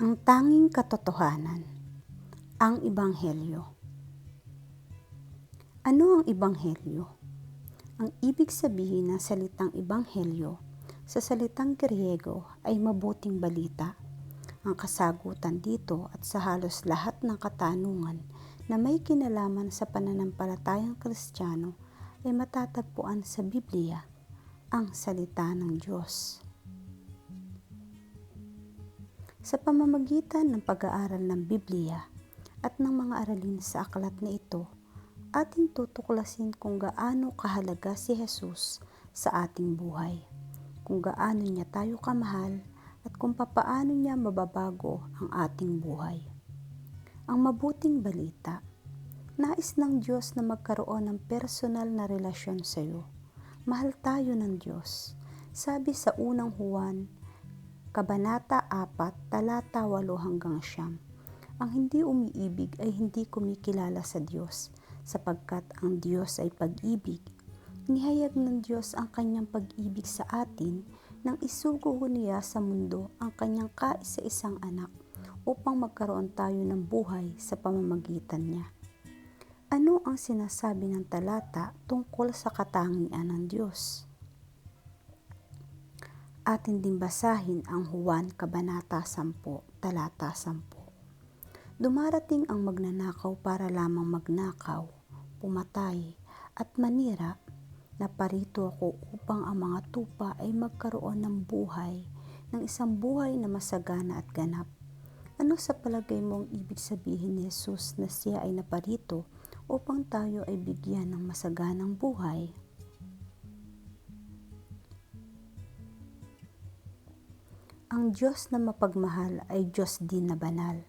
Ang tanging katotohanan, ang Ebanghelyo. Ano ang Ebanghelyo? Ang ibig sabihin ng salitang Ebanghelyo sa salitang Griego ay mabuting balita. Ang kasagutan dito at sa halos lahat ng katanungan na may kinalaman sa pananampalatayang Kristiyano ay matatagpuan sa Biblia, ang salita ng Diyos. Sa pamamagitan ng pag-aaral ng Biblia at ng mga aralin sa aklat na ito, ating tutuklasin kung gaano kahalaga si Jesus sa ating buhay, kung gaano niya tayo kamahal at kung papaano niya mababago ang ating buhay. Ang mabuting balita, nais ng Diyos na magkaroon ng personal na relasyon sa iyo. Mahal tayo ng Diyos. Sabi sa unang Juan, Kabanata 4, talata 8-9, ang hindi umiibig ay hindi kumikilala sa Diyos, sapagkat ang Diyos ay pag-ibig. Nihayag ng Diyos ang kanyang pag-ibig sa atin nang isugo niya sa mundo ang kanyang kaisa-isang anak upang magkaroon tayo ng buhay sa pamamagitan niya. Ano ang sinasabi ng talata tungkol sa katangian ng Diyos? Atin din basahin ang Juan Kabanata 10, talata 10. Dumarating ang magnanakaw para lamang magnakaw, pumatay, at manira, na parito ako upang ang mga tupa ay magkaroon ng buhay, ng isang buhay na masagana at ganap. Ano sa palagay mong ibig sabihin ni Jesus na siya ay naparito upang tayo ay bigyan ng masaganang buhay? Ang Diyos na mapagmahal ay Diyos din na banal.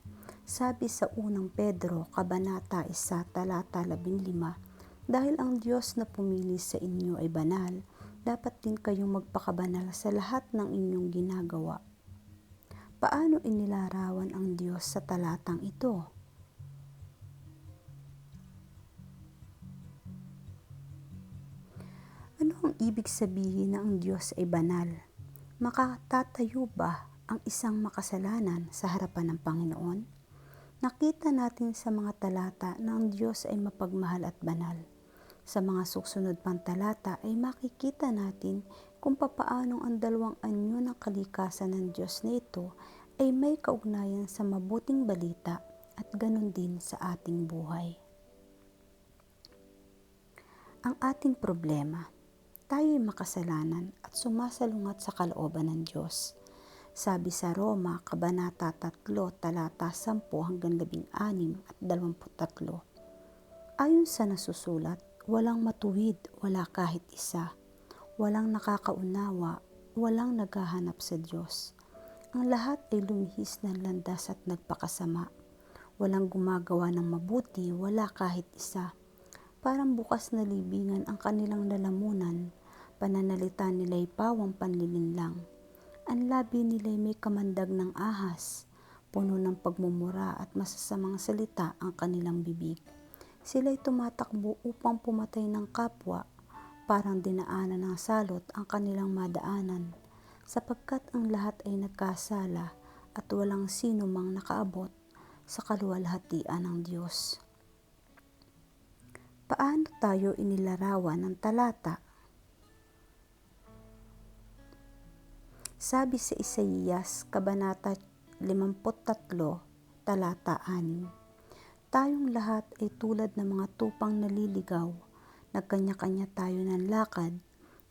Sabi sa unang Pedro, Kabanata 1, talata 15, dahil ang Diyos na pumili sa inyo ay banal, dapat din kayong magpakabanal sa lahat ng inyong ginagawa. Paano inilarawan ang Diyos sa talatang ito? Ano ang ibig sabihin na ang Diyos ay banal? Makatatayo ba ang isang makasalanan sa harapan ng Panginoon? Nakita natin sa mga talata na ang Diyos ay mapagmahal at banal. Sa mga susunod pang talata ay makikita natin kung papaano ang dalawang anyo ng kalikasan ng Diyos na ito ay may kaugnayan sa mabuting balita at ganon din sa ating buhay. Ang ating problema, tayo ay makasalanan at sumasalungat sa kalooban ng Diyos. Sabi sa Roma, Kabanata 3, talata 10-16 at 23. Ayon sa nasusulat, walang matuwid, wala kahit isa. Walang nakakaunawa, walang naghahanap sa Diyos. Ang lahat ay lumihis ng landas at nagpakasama. Walang gumagawa ng mabuti, wala kahit isa. Parang bukas na libingan ang kanilang lalamunan. Pananalita nila'y pawang panlilinlang. Ang labi nila'y may kamandag ng ahas. Puno ng pagmumura at masasamang salita ang kanilang bibig. Sila'y tumatakbo upang pumatay ng kapwa. Parang dinaanan ng salot ang kanilang madaanan. Sapagkat ang lahat ay nagkasala at walang sino mang nakaabot sa kaluwalhatian ng Diyos. Paano tayo inilarawan ng talata? Sabi sa Isaías, Kabanata 53, talata 6, tayong lahat ay tulad ng mga tupang naliligaw, nagkanya-kanya tayo ng lakad,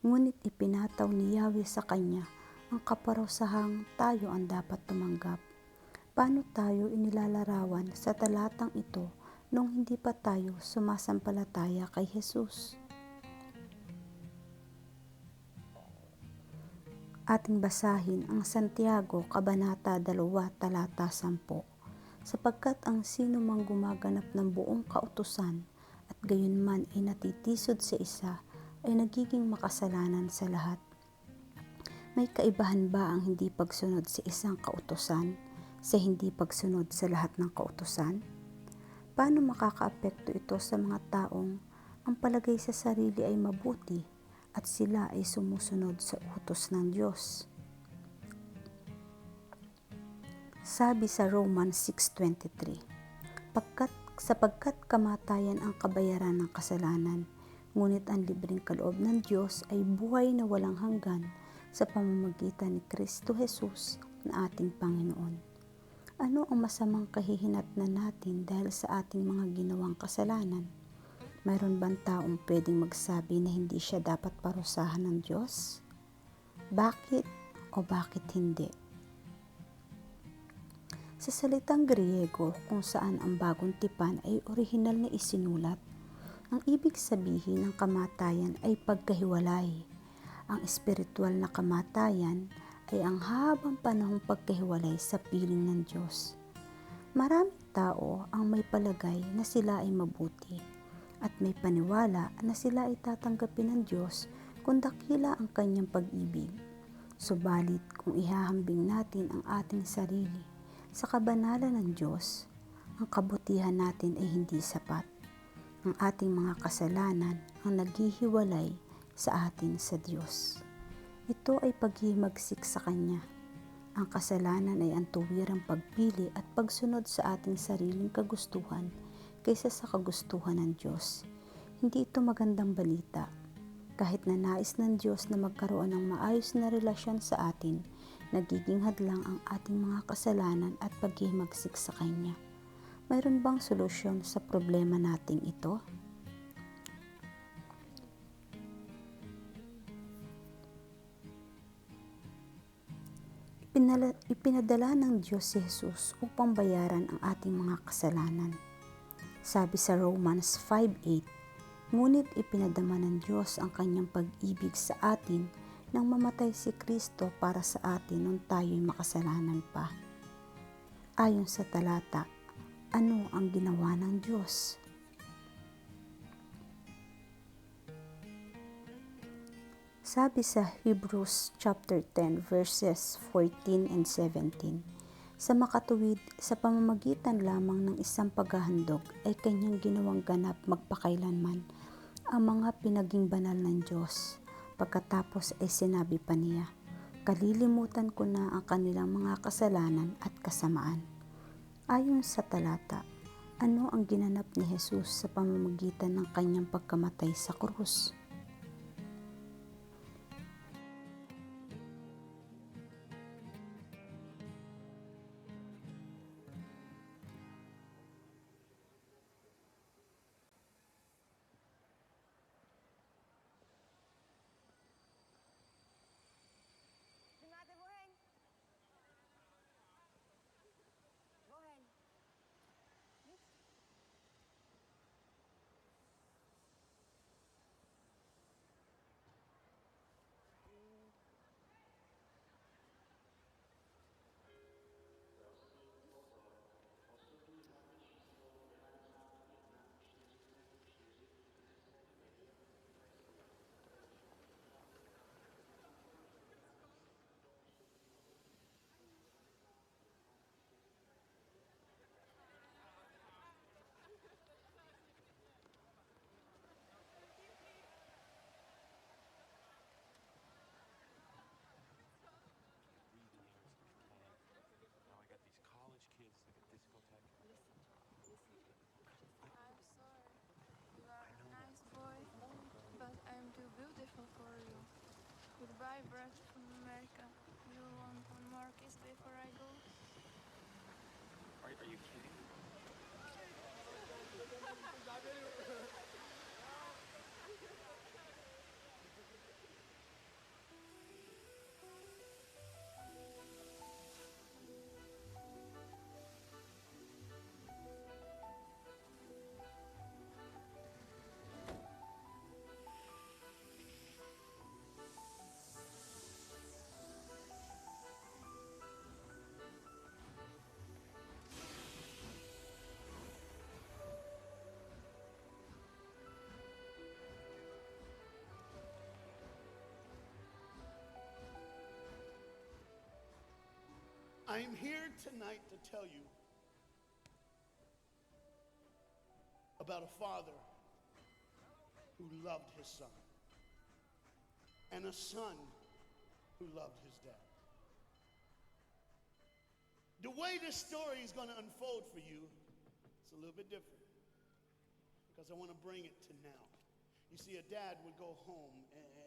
ngunit ipinataw ni Yahweh sa kanya ang kaparusahang tayo ang dapat tumanggap. Paano tayo inilalarawan sa talatang ito nung hindi pa tayo sumasampalataya kay Jesus? Ating basahin ang Santiago, Kabanata 2, talata 10, sapagkat ang sino mang gumaganap ng buong kautusan at gayunman ay natitisod sa isa ay nagiging makasalanan sa lahat. May kaibahan ba ang hindi pagsunod sa isang kautusan sa hindi pagsunod sa lahat ng kautusan? Paano makakaapekto ito sa mga taong ang palagay sa sarili ay mabuti at sila ay sumusunod sa utos ng Diyos? Sabi sa Romans 6:23, sapagkat kamatayan ang kabayaran ng kasalanan, ngunit ang libreng kaloob ng Diyos ay buhay na walang hanggan sa pamamagitan ni Kristo Jesus na ating Panginoon. Ano ang masamang kahihinatnan natin dahil sa ating mga ginawang kasalanan? Mayroon bang taong pwedeng magsabi na hindi siya dapat parusahan ng Diyos? Bakit o bakit hindi? Sa salitang Griego kung saan ang bagong tipan ay orihinal na isinulat, ang ibig sabihin ng kamatayan ay pagkahiwalay. Ang espiritual na kamatayan ay ang habang panahong pagkahiwalay sa piling ng Diyos. Maraming tao ang may palagay na sila ay mabuti at may paniwala na sila ay tatanggapin ng Diyos kung dakila ang kanyang pag-ibig. Subalit kung ihahambing natin ang ating sarili sa kabanalan ng Diyos, ang kabutihan natin ay hindi sapat. Ang ating mga kasalanan ang naghihiwalay sa atin sa Diyos. Ito ay paghihimagsik sa Kanya. Ang kasalanan ay ang tuwirang pagpili at pagsunod sa ating sariling kagustuhan kaysa sa kagustuhan ng Diyos. Hindi ito magandang balita. Kahit na nais ng Diyos na magkaroon ng maayos na relasyon sa atin, nagiging hadlang ang ating mga kasalanan at paghihimagsik sa Kanya. Mayroon bang solusyon sa problema nating ito? Ipinadala ng Diyos si Jesus upang bayaran ang ating mga kasalanan. Sabi sa Romans 5:8, ngunit ipinadama ng Diyos ang kanyang pag-ibig sa atin nang mamatay si Kristo para sa atin nung tayo'y makasalanan pa. Ayon sa talata, ano ang ginawa ng Diyos? Sabi sa Hebrews chapter 10 verses 14 and 17, sa makatuwid sa pamamagitan lamang ng isang paghahandog ay kanyang ginawang ganap magpakailanman ang mga pinaging banal ng Diyos. Pagkatapos ay sinabi pa niya, kalilimutan ko na ang kanilang mga kasalanan at kasamaan. Ayon sa talata, ano ang ginanap ni Jesus sa pamamagitan ng kanyang pagkamatay sa krus? Goodbye, brother from America. You want one more kiss before I go? Are you kidding? I'm here tonight to tell you about a father who loved his son and a son who loved his dad. The way this story is going to unfold for you, it's a little bit different because I want to bring it to now. You see, a dad would go home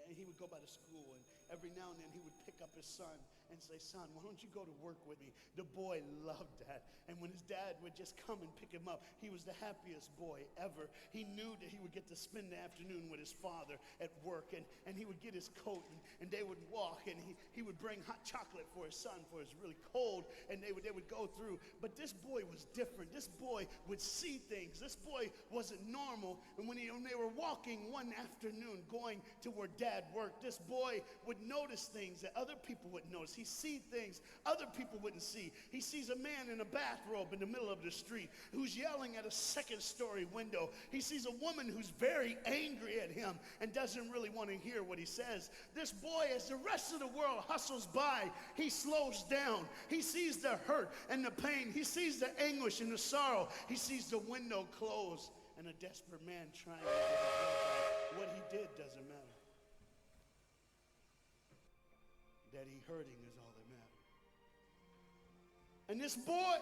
and he would go by the school, and every now and then he would pick up his son and say, "Son, why don't you go to work with me?" The boy loved that. And when his dad would just come and pick him up, he was the happiest boy ever. He knew that he would get to spend the afternoon with his father at work, and he would get his coat, and they would walk, and he would bring hot chocolate for his son, for it's really cold, and they would go through. But this boy was different. This boy would see things. This boy wasn't normal. And when they were walking one afternoon going to where dad worked, this boy would notice things that other people wouldn't notice. He see things other people wouldn't see. He sees a man in a bathrobe in the middle of the street who's yelling at a second-story window. He sees a woman who's very angry at him and doesn't really want to hear what he says. This boy, as the rest of the world hustles by, he slows down. He sees the hurt and the pain. He sees the anguish and the sorrow. He sees the window close and a desperate man trying to get his work out. What he did doesn't matter. That he hurting is all that matters. And this boy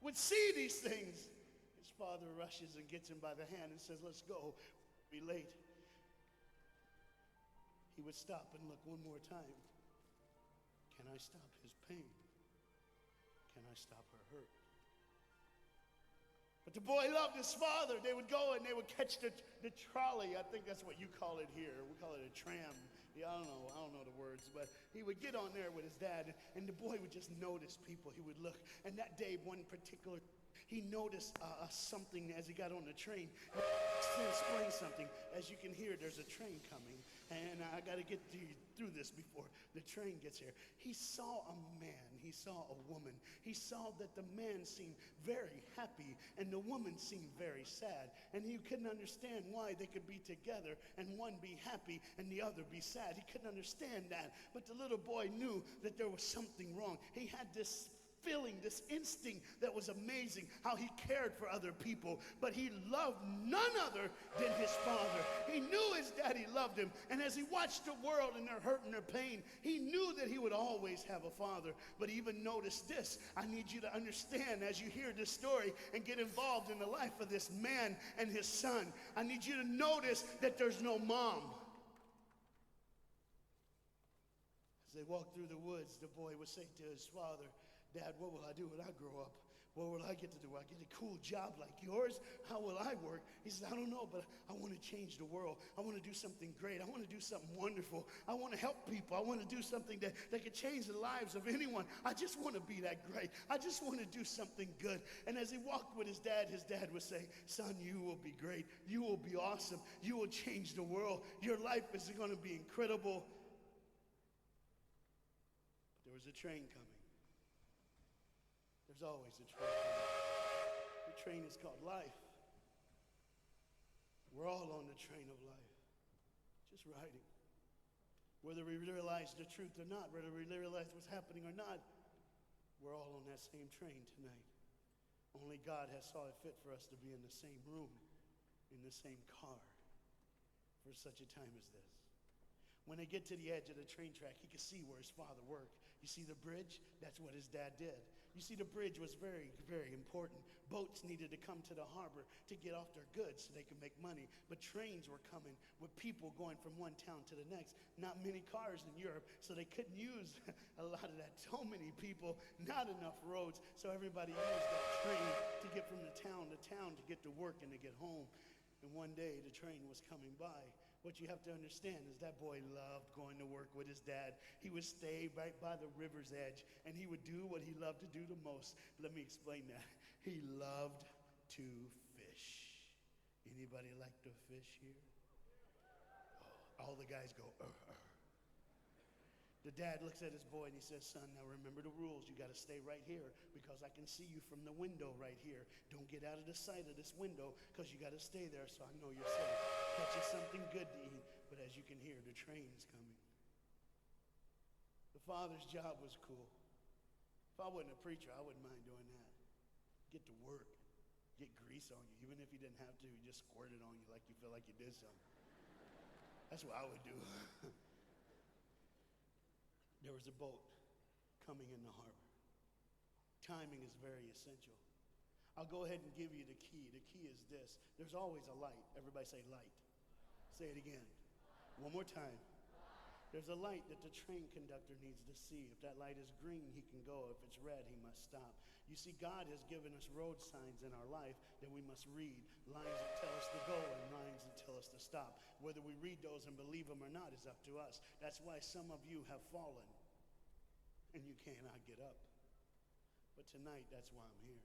would see these things. His father rushes and gets him by the hand and says, "Let's go. Be late." He would stop and look one more time. Can I stop his pain? Can I stop her hurt? But the boy loved his father. They would go and they would catch the trolley. I think that's what you call it here. We call it a tram. Yeah, I don't know the words, but he would get on there with his dad, and the boy would just notice people. He would look, and that day, one particular, he noticed something as he got on the train. To explain something, as you can hear, there's a train coming, and I got to get through this before the train gets here. He saw a man, he saw a woman. He saw that the man seemed very happy, and the woman seemed very sad, and he couldn't understand why they could be together and one be happy and the other be sad. He couldn't understand that, but the little boy knew that there was something wrong. He had this feeling, this instinct that was amazing, how he cared for other people, but he loved none other than his father. He knew his daddy loved him, and as he watched the world and their hurt and their pain, he knew that he would always have a father. But even notice this, I need you to understand as you hear this story and get involved in the life of this man and his son, I need you to notice that there's no mom. As they walked through the woods, the boy would say to his father, "Dad, what will I do when I grow up? What will I get to do? Will I get a cool job like yours? How will I work?" He says, "I don't know, but I want to change the world. I want to do something great. I want to do something wonderful. I want to help people. I want to do something that could change the lives of anyone. I just want to be that great. I just want to do something good." And as he walked with his dad would say, "Son, you will be great. You will be awesome. You will change the world. Your life is going to be incredible." But there was a train coming. There's always a train coming. The train is called life. We're all on the train of life, just riding. Whether we realize the truth or not, whether we realize what's happening or not, we're all on that same train tonight. Only God has saw it fit for us to be in the same room, in the same car, for such a time as this. When they get to the edge of the train track, he could see where his father worked. You see the bridge? That's what his dad did. You see, the bridge was very, very important. Boats needed to come to the harbor to get off their goods so they could make money. But trains were coming with people going from one town to the next. Not many cars in Europe, so they couldn't use a lot of that. So many people, not enough roads. So everybody used that train to get from the town to get to work and to get home. And one day the train was coming by. What you have to understand is that boy loved going to work with his dad. He would stay right by the river's edge, and he would do what he loved to do the most. Let me explain that. He loved to fish. Anybody like to fish here? Oh, all the guys go, The dad looks at his boy and he says, "Son, now remember the rules. You got to stay right here because I can see you from the window right here. Don't get out of the sight of this window because you got to stay there so I know you're safe. Catch you something good to eat." But as you can hear, the train is coming. The father's job was cool. If I wasn't a preacher, I wouldn't mind doing that. Get to work. Get grease on you. Even if you didn't have to, you just squirt it on you like you feel like you did something. That's what I would do. There was a boat coming in the harbor. Timing is very essential. I'll go ahead and give you the key. The key is this. There's always a light. Everybody say light. Say it again. One more time. There's a light that the train conductor needs to see. If that light is green, he can go. If it's red, he must stop. You see, God has given us road signs in our life that we must read. Lines that tell us to go and lines that tell us to stop. Whether we read those and believe them or not is up to us. That's why some of you have fallen and you cannot get up. But tonight, that's why I'm here.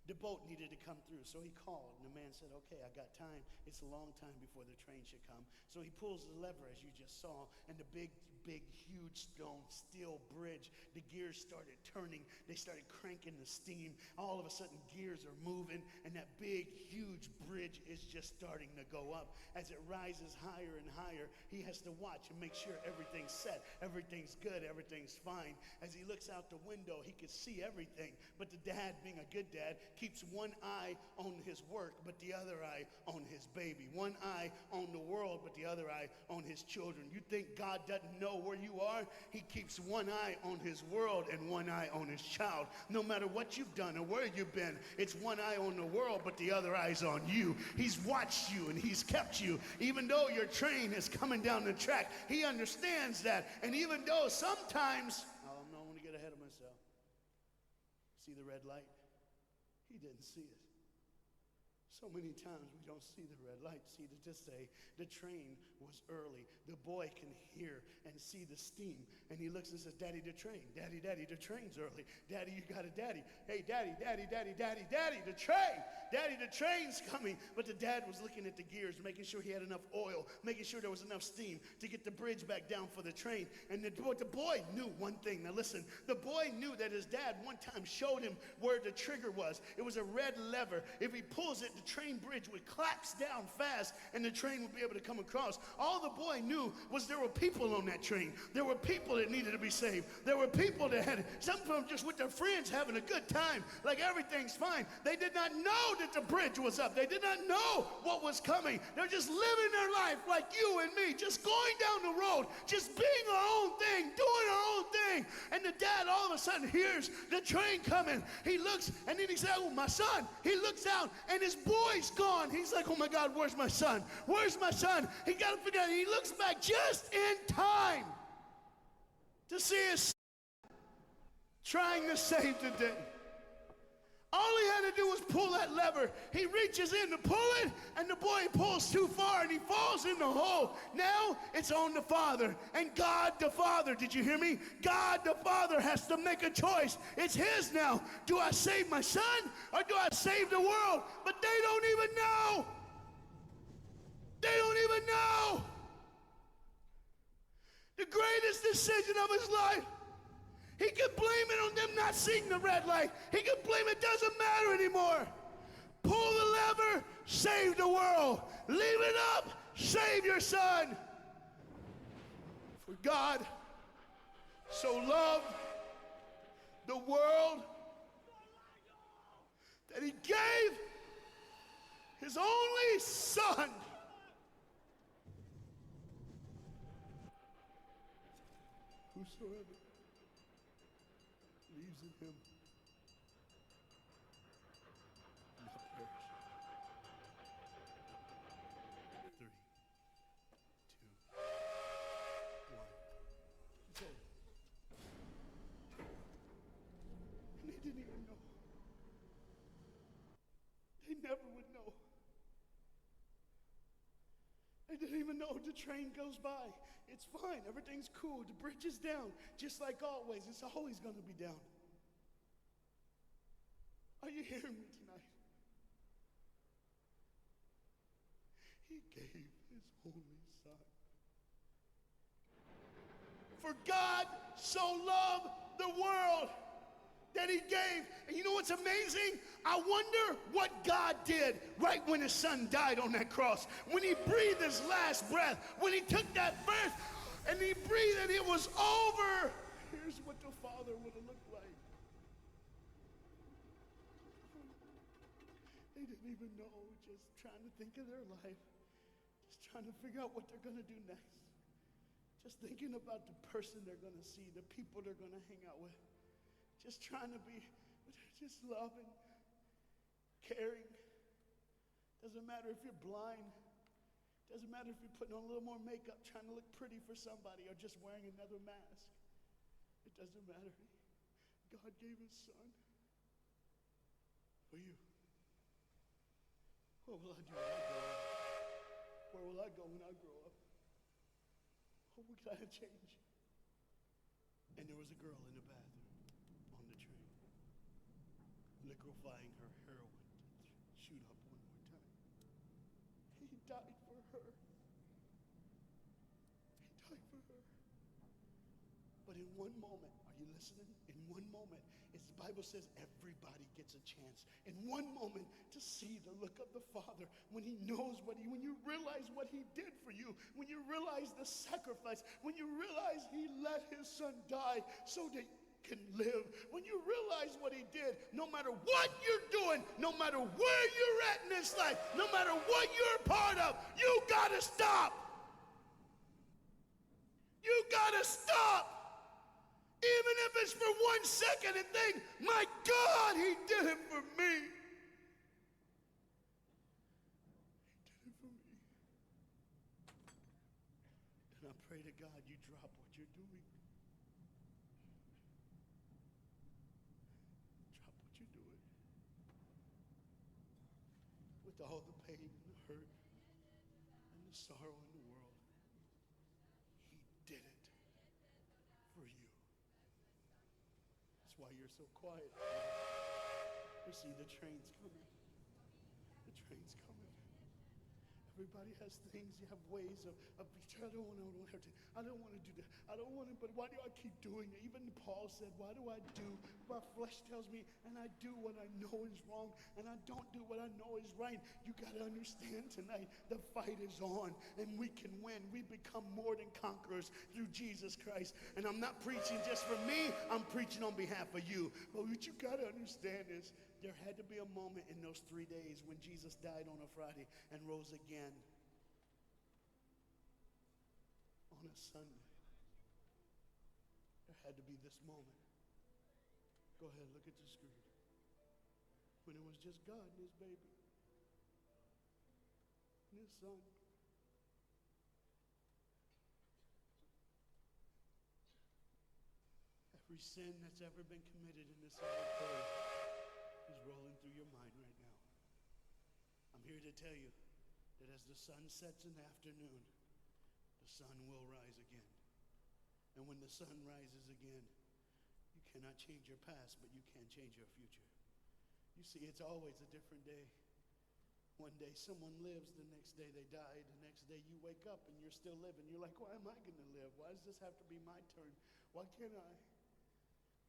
The boat needed to come through, so he called, and the man said, okay, I got time. It's a long time before the train should come. So he pulls the lever, as you just saw, and the big, huge stone steel bridge, the gears started turning. They started cranking the steam. All of a sudden, gears are moving, and that big, huge bridge is just starting to go up. As it rises higher and higher, he has to watch and make sure everything's set, everything's good, everything's fine. As he looks out the window, he can see everything, but the dad, being a good dad, keeps one eye on his work, but the other eye on his baby. One eye on the world, but the other eye on his children. You think God doesn't know where you are? He keeps one eye on his world and one eye on his child. No matter what you've done or where you've been, it's one eye on the world, but the other eye's on you. He's watched you and he's kept you. Even though your train is coming down the track, he understands that. And even though sometimes, I don't want to get ahead of myself. See the red light? He didn't see it. So many times we don't see the red light. See, to just say the train was early. The boy can hear and see the steam. And he looks and says, Daddy, the train. Daddy, the train's early. Daddy, you got a daddy. Hey, Daddy, the train. Daddy, the train's coming. But the dad was looking at the gears, making sure he had enough oil, making sure there was enough steam to get the bridge back down for the train. And the boy knew one thing. Now listen, the boy knew that his dad one time showed him where the trigger was. It was a red lever. If he pulls it, the train bridge would collapse down fast and the train would be able to come across. All the boy knew was there were people on that train. There were people that needed to be saved. There were people that had, some of them just with their friends having a good time, like everything's fine. They did not know that the bridge was up. They did not know what was coming. They're just living their life like you and me, just going down the road, just being our own thing, doing our own thing. And the dad all of a sudden hears the train coming. He looks and then he says, oh, my son. He looks out and his boy's gone. He's like, oh my God, where's my son? Where's my son? He got to figure out. He looks back just in time to see his son trying to save the day. All he had to do was pull that lever. He reaches in to pull it, and the boy pulls too far, and he falls in the hole. Now it's on the father, and God the Father, did you hear me? God the Father has to make a choice. It's his now. Do I save my son, or do I save the world? But they don't even know. They don't even know. The greatest decision of his life. He could blame it on them not seeing the red light. He could blame it doesn't matter anymore. Pull the lever, save the world. Leave it up, save your son. For God so loved the world that he gave his only son. Whosoever believes in him will not perish. 3, 2, 1. It's over. And they didn't even know. They never would know. They didn't even know the train goes by. It's fine. Everything's cool. The bridge is down. Just like always. It's always going to be down. Are you hearing me tonight? He gave his only son. For God so loved the world that he gave. And you know what's amazing? I wonder what God did right when his son died on that cross. When he breathed his last breath, when he took that breath and he breathed and it was over. Here's what the Father would have looked like. They didn't even know, just trying to think of their life, just trying to figure out what they're going to do next. Just thinking about the person they're going to see, the people they're going to hang out with. just trying to be, just loving, caring. Doesn't matter if you're blind. Doesn't matter if you're putting on a little more makeup, trying to look pretty for somebody, or just wearing another mask. It doesn't matter. God gave his son for you. What will I do when I grow up? Where will I go when I grow up? What would I change? And there was a girl in the bathroom on the train, liquefying her heroin to shoot up one more time. He died for her. He died for her. But in one moment, are you listening? In one moment, as the Bible says, everybody gets a chance. In one moment, to see the look of the Father when he knows when you realize what he did for you, when you realize the sacrifice, when you realize he let his son die so that you can live, when you realize what he did, no matter what you're doing, no matter where you're at in this life, no matter what you're a part of, you gotta stop. You gotta stop. Even if it's for 1 second, and think, my God, he did it for me. He did it for me. And I pray to God you drop what you're doing. Drop what you're doing. With all the pain and the hurt and the sorrow in the world, he did it for you. That's why you're so quiet. You see the train's coming. The train's coming. Everybody has things. You have ways of I don't want to do that. I don't want to, but why do I keep doing it? Even Paul said, why do I do? My flesh tells me, and I do what I know is wrong, and I don't do what I know is right. You got to understand tonight, the fight is on, and we can win. We become more than conquerors through Jesus Christ. And I'm not preaching just for me. I'm preaching on behalf of you. But what you got to understand is, there had to be a moment in those 3 days when Jesus died on a Friday and rose again on a Sunday. There had to be this moment. Go ahead, look at the screen. When it was just God and his baby and his son. Every sin that's ever been committed in this earth is rolling through your mind right now. I'm here to tell you that as the sun sets in the afternoon, the sun will rise again. And when the sun rises again, you cannot change your past, but you can change your future. You see, it's always a different day. One day someone lives, the next day they die, the next day you wake up and you're still living. You're like, why am I going to live? Why does this have to be my turn? Why can't I?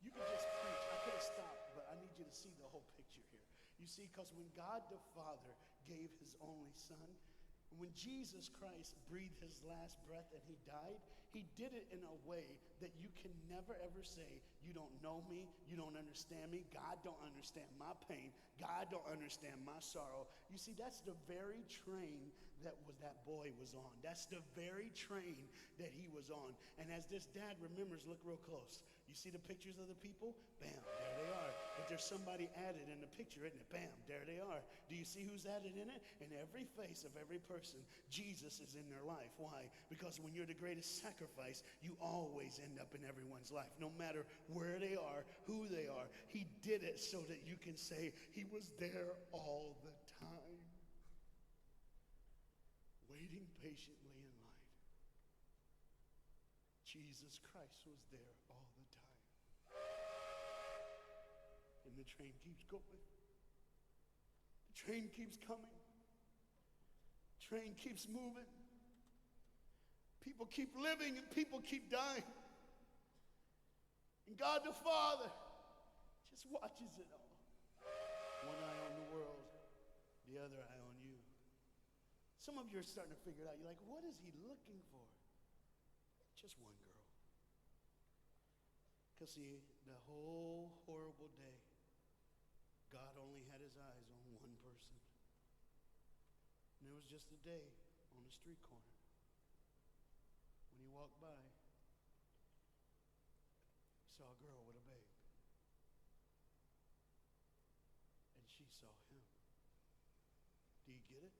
You can just preach. I could have stopped, but I need you to see the whole picture here. You see, because when God the Father gave his only son, when Jesus Christ breathed his last breath and he died, he did it in a way that you can never ever say, you don't know me, you don't understand me, God don't understand my pain, God don't understand my sorrow. You see, that's the very train that boy was on. That's the very train that he was on. And as this dad remembers, look real close. You see the pictures of the people? Bam, there they are. But there's somebody added in the picture, isn't it? Bam, there they are. Do you see who's added in it? In every face of every person, Jesus is in their life. Why? Because when you're the greatest sacrifice, you always end up in everyone's life. No matter where they are, who they are, he did it so that you can say he was there all the time, waiting patiently in line. Jesus Christ was there all the time. And the train keeps going. The train keeps coming. The train keeps moving. People keep living and people keep dying. And God the Father just watches it all. One eye on the world, the other eye on you. Some of you are starting to figure it out. You're like, what is he looking for? Just one girl. Because see, the whole horrible day, God only had his eyes on one person. And it was just a day on the street corner. When he walked by, he saw a girl with a babe. saw him. Do you get it?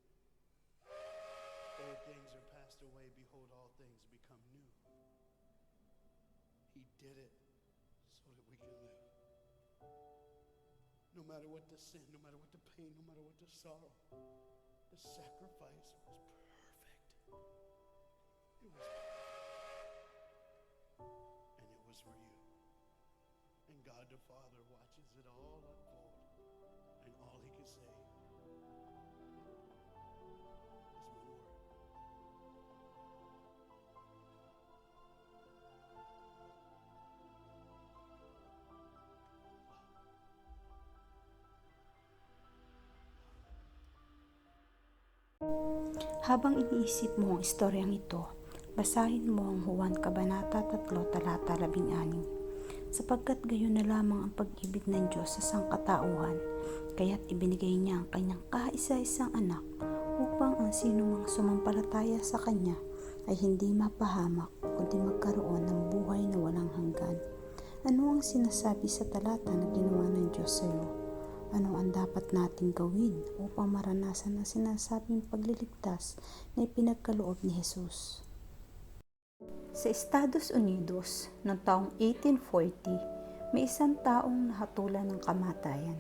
Old things are passed away. Behold, all things become new. He did it so that we can live. No matter what the sin, no matter what the pain, no matter what the sorrow, the sacrifice was perfect. It was perfect. And it was for you. And God the Father watches it all unfold. And all he can say is one word. Habang iniisip mo ang istoryang ito, basahin mo ang Juan Kabanata 3, talata 16. Sapagkat gayon na lamang ang pag-ibig ng Diyos sa sangkatauhan, kaya't ibinigay niya ang kanyang kaisa-isang anak upang ang sinumang sumampalataya sa kanya ay hindi mapahamak kundi magkaroon ng buhay na walang hanggan. Ano ang sinasabi sa talata na ginawa ng Diyos sa iyo? Ano ang dapat nating gawin upang maranasan ang sinasabing pagliligtas na ipinagkaloob ni Jesus? Sa Estados Unidos noong taong 1840, may isang taong nahatulan ng kamatayan.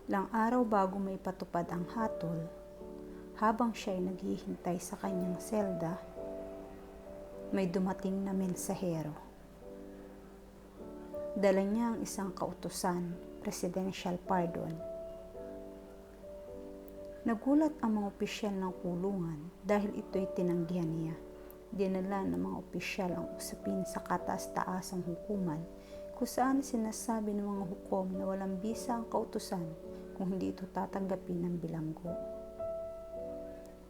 Ilang araw bago maipatupad ang hatol, habang siya ay naghihintay sa kanyang selda, may dumating na mensahero. Dala niya ang isang kautusan, presidential pardon. Nagulat ang mga opisyal ng kulungan dahil ito'y tinanggihan niya. Dinala ng mga opisyal ang usapin sa kataas-taasang hukuman kung saan sinasabi ng mga hukom na walang bisa ang kautusan kung hindi ito tatanggapin ng bilanggo.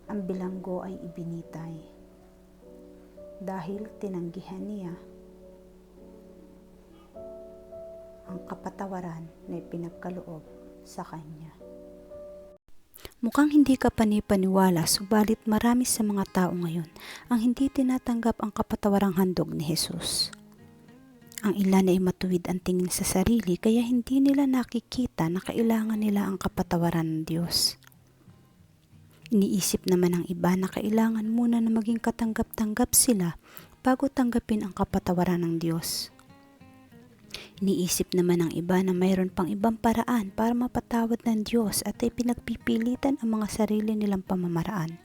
Ang bilanggo ay ibinitay. Dahil tinanggihan niya ang kapatawaran na ipinagkaloob sa kanya. Mukhang hindi ka panipaniwala, subalit marami sa mga tao ngayon ang hindi tinatanggap ang kapatawarang handog ni Jesus. Ang ilan ay matuwid ang tingin sa sarili kaya hindi nila nakikita na kailangan nila ang kapatawaran ng Diyos. Iniisip naman ng iba na kailangan muna na maging katanggap-tanggap sila bago tanggapin ang kapatawaran ng Diyos. Iniisip naman ng iba na mayroon pang ibang paraan para mapatawad ng Diyos at ay pinagpipilitan ang mga sarili nilang pamamaraan.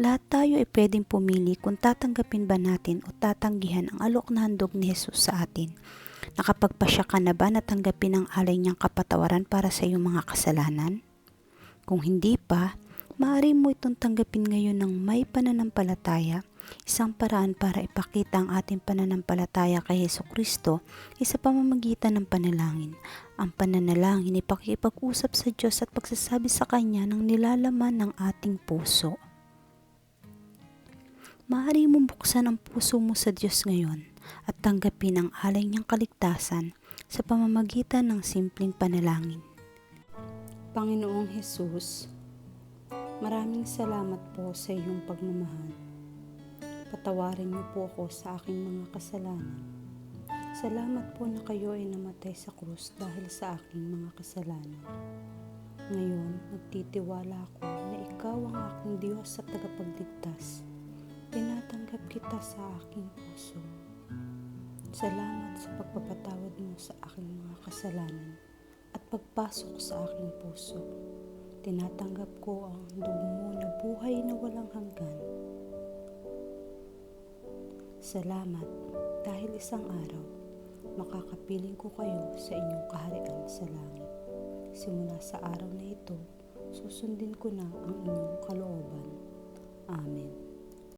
Lahat tayo ay pwedeng pumili kung tatanggapin ba natin o tatanggihan ang alok na handog ni Jesus sa atin. Nakapagpasya ka na ba na tanggapin ang alay niyang kapatawaran para sa iyong mga kasalanan? Kung hindi pa, maaari mo itong tanggapin ngayon ng may pananampalataya. Isang paraan para ipakita ang ating pananampalataya kay Jesu Kristo ay sa pamamagitan ng panalangin. Ang pananalangin ay pakikipag-usap sa Diyos at pagsasabi sa Kanya ng nilalaman ng ating puso. Maaari mong buksan ang puso mo sa Diyos ngayon at tanggapin ang alay niyang kaligtasan sa pamamagitan ng simpleng panalangin. Panginoong Jesus, maraming salamat po sa iyong pagmamahal. Patawarin niyo po ako sa aking mga kasalanan. Salamat po na kayo ay namatay sa krus dahil sa aking mga kasalanan. Ngayon, nagtitiwala ako na ikaw ang aking Diyos at tagapagligtas. Tinatanggap kita sa aking puso. Salamat sa pagpapatawad mo sa aking mga kasalanan at pagpasok sa aking puso. Tinatanggap ko ang handog mo na buhay na walang hanggan. Salamat dahil isang araw, makakapiling ko kayo sa inyong kaharian sa langit. Simula sa araw na ito, susundin ko na ang inyong kalooban. Amen.